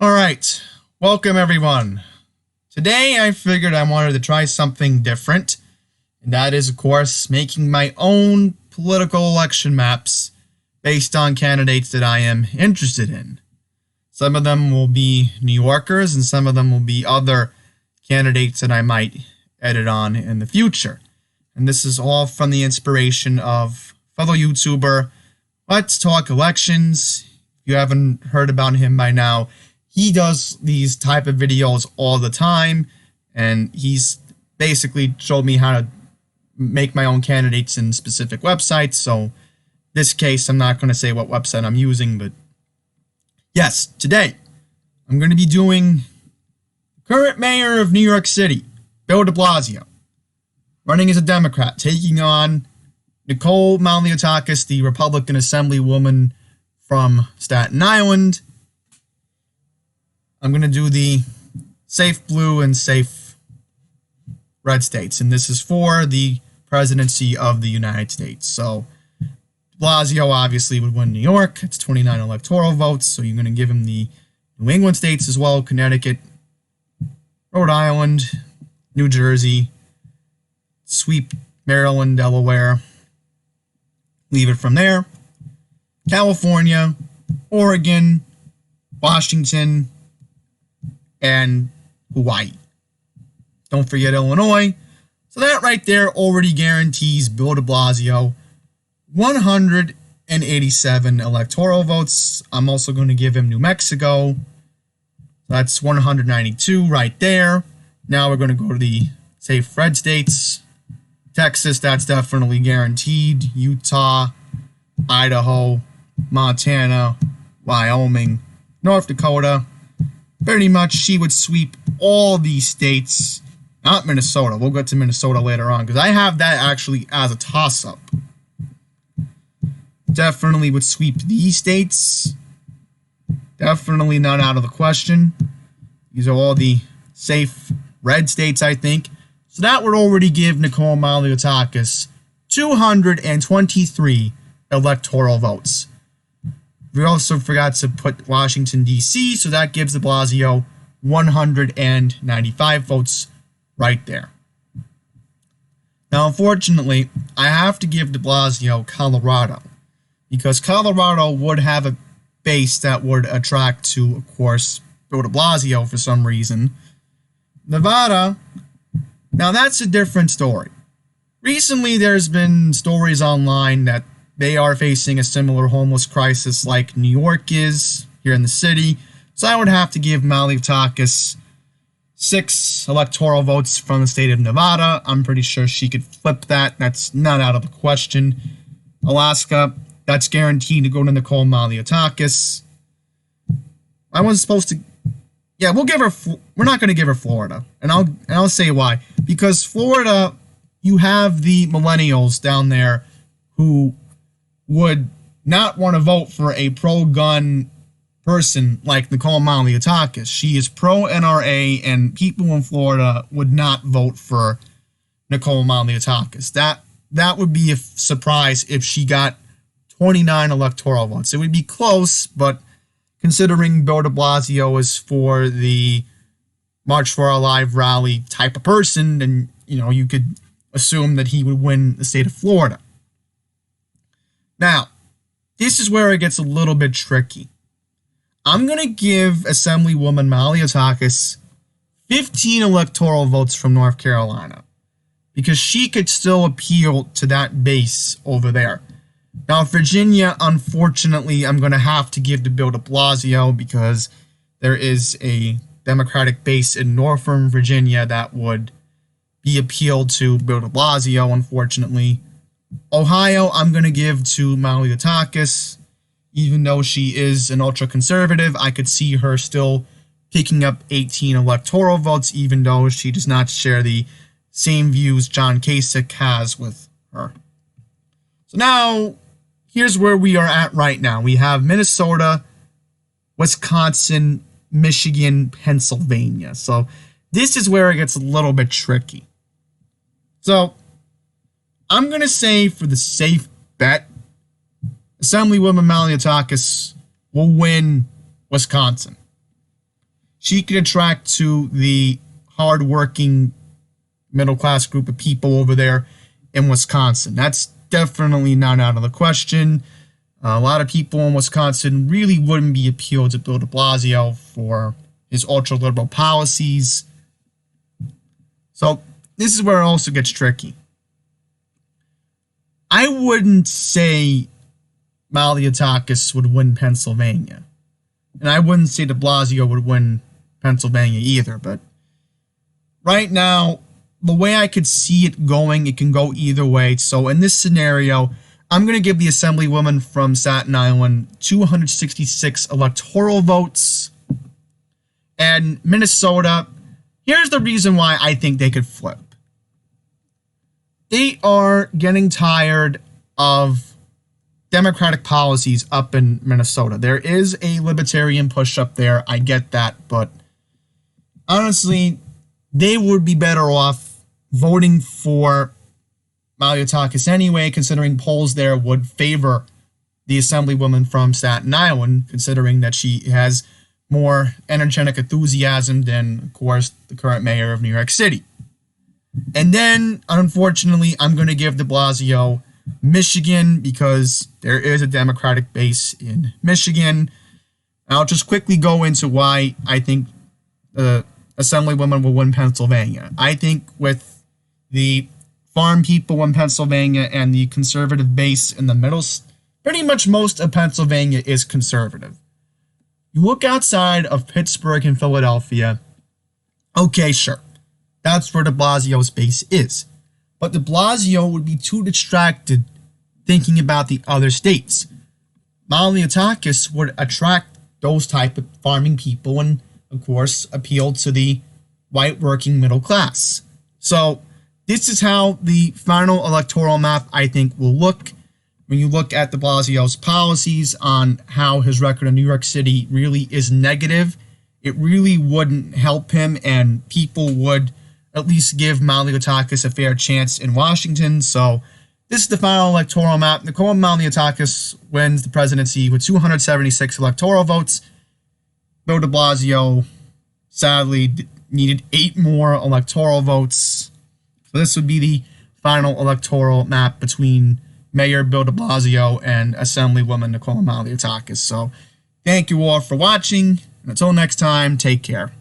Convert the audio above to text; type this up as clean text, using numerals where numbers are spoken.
Alright, welcome everyone. Today I figured I wanted to try something different, and that is of course making my own political election maps based on candidates that I am interested in. Some of them will be New Yorkers and some of them will be other candidates that I might edit on in the future. And this is all from the inspiration of fellow YouTuber Let's Talk Elections. If you haven't heard about him by now, he does these type of videos all the time, and he's basically showed me how to make my own candidates in specific websites. So this case, I'm not going to say what website I'm using, but yes, today I'm going to be doing current mayor of New York City, Bill de Blasio, running as a Democrat, taking on Nicole Malliotakis, the Republican Assemblywoman from Staten Island. I'm going to do the safe blue and safe red states, and this is for the presidency of the United States. So Blasio obviously would win New York. It's 29 electoral votes, so you're going to give him the New England states as well: Connecticut, Rhode Island, New Jersey, sweep Maryland, Delaware, leave it from there. California, Oregon, Washington, and Hawaii. Don't forget Illinois. So that right there already guarantees Bill de Blasio 187 electoral votes. I'm also going to give him New Mexico. That's 192 right there. Now we're going to go to the safe red states. Texas, that's definitely guaranteed. Utah, Idaho, Montana, Wyoming, North Dakota. Pretty much she would sweep all these states. Not Minnesota. We'll get to Minnesota later on, because I have that actually as a toss-up. Definitely would sweep these states. Definitely not out of the question. These are all the safe red states, I think. So that would already give Nicole Malliotakis 223 electoral votes. We also forgot to put Washington, D.C., so that gives de Blasio 195 votes right there. Now, unfortunately, I have to give de Blasio Colorado, because Colorado would have a base that would attract to, of course, Bill de Blasio for some reason. Nevada, now that's a different story. Recently, there's been stories online that they are facing a similar homeless crisis like New York is here in the city. So I would have to give Malliotakis 6 electoral votes from the state of Nevada. I'm pretty sure she could flip that. That's not out of the question. Alaska, that's guaranteed to go to Nicole Malliotakis. I wasn't supposed to. Yeah, we'll give her. We're not going to give her Florida, and I'll say why. Because Florida, you have the millennials down there who would not want to vote for a pro-gun person like Nicole Malliotakis. She is pro-NRA, and people in Florida would not vote for Nicole Malliotakis. That would be a surprise if she got 29 electoral votes. It would be close, but considering Bill de Blasio is for the March for Our Lives rally type of person, then you could assume that he would win the state of Florida. Now, this is where it gets a little bit tricky. I'm going to give Assemblywoman Malliotakis 15 electoral votes from North Carolina, because she could still appeal to that base over there. Now, Virginia, unfortunately, I'm going to have to give to Bill de Blasio, because there is a Democratic base in Northern Virginia that would be appealed to Bill de Blasio, unfortunately. Ohio, I'm going to give to Malliotakis. Even though she is an ultra-conservative, I could see her still picking up 18 electoral votes, even though she does not share the same views John Kasich has with her. So now, here's where we are at right now. We have Minnesota, Wisconsin, Michigan, Pennsylvania. So this is where it gets a little bit tricky. So I'm going to say, for the safe bet, Assemblywoman Malliotakis will win Wisconsin. she could attract to the hardworking middle-class group of people over there in Wisconsin. That's definitely not out of the question. A lot of people in Wisconsin really wouldn't be appealed to Bill de Blasio for his ultra-liberal policies. So this is where it also gets tricky. I wouldn't say Malliotakis would win Pennsylvania. And I wouldn't say de Blasio would win Pennsylvania either. But right now, the way I could see it going, it can go either way. So in this scenario, I'm going to give the Assemblywoman from Staten Island 266 electoral votes. And Minnesota, here's the reason why I think they could flip. They are getting tired of Democratic policies up in Minnesota. There is a libertarian push up there. I get that. But honestly, they would be better off voting for Malliotakis anyway, considering polls there would favor the Assemblywoman from Staten Island, considering that she has more energetic enthusiasm than, of course, the current mayor of New York City. And then, unfortunately, I'm going to give de Blasio Michigan because there is a Democratic base in Michigan. I'll just quickly go into why I think the Assemblywoman will win Pennsylvania. I think with the farm people in Pennsylvania and the conservative base in the middle, pretty much most of Pennsylvania is conservative. You look outside of Pittsburgh and Philadelphia, okay, sure. That's where de Blasio's base is. But de Blasio would be too distracted thinking about the other states. Malliotakis would attract those type of farming people and, of course, appeal to the white working middle class. So this is how the final electoral map, I think, will look when you look at de Blasio's policies on how his record in New York City really is negative. It really wouldn't help him, and people would at least give Malliotakis a fair chance in Washington. So this is the final electoral map. Nicole Malliotakis wins the presidency with 276 electoral votes. Bill de Blasio sadly needed 8 more electoral votes. So this would be the final electoral map between Mayor Bill de Blasio and Assemblywoman Nicole Malliotakis. So thank you all for watching. And until next time, take care.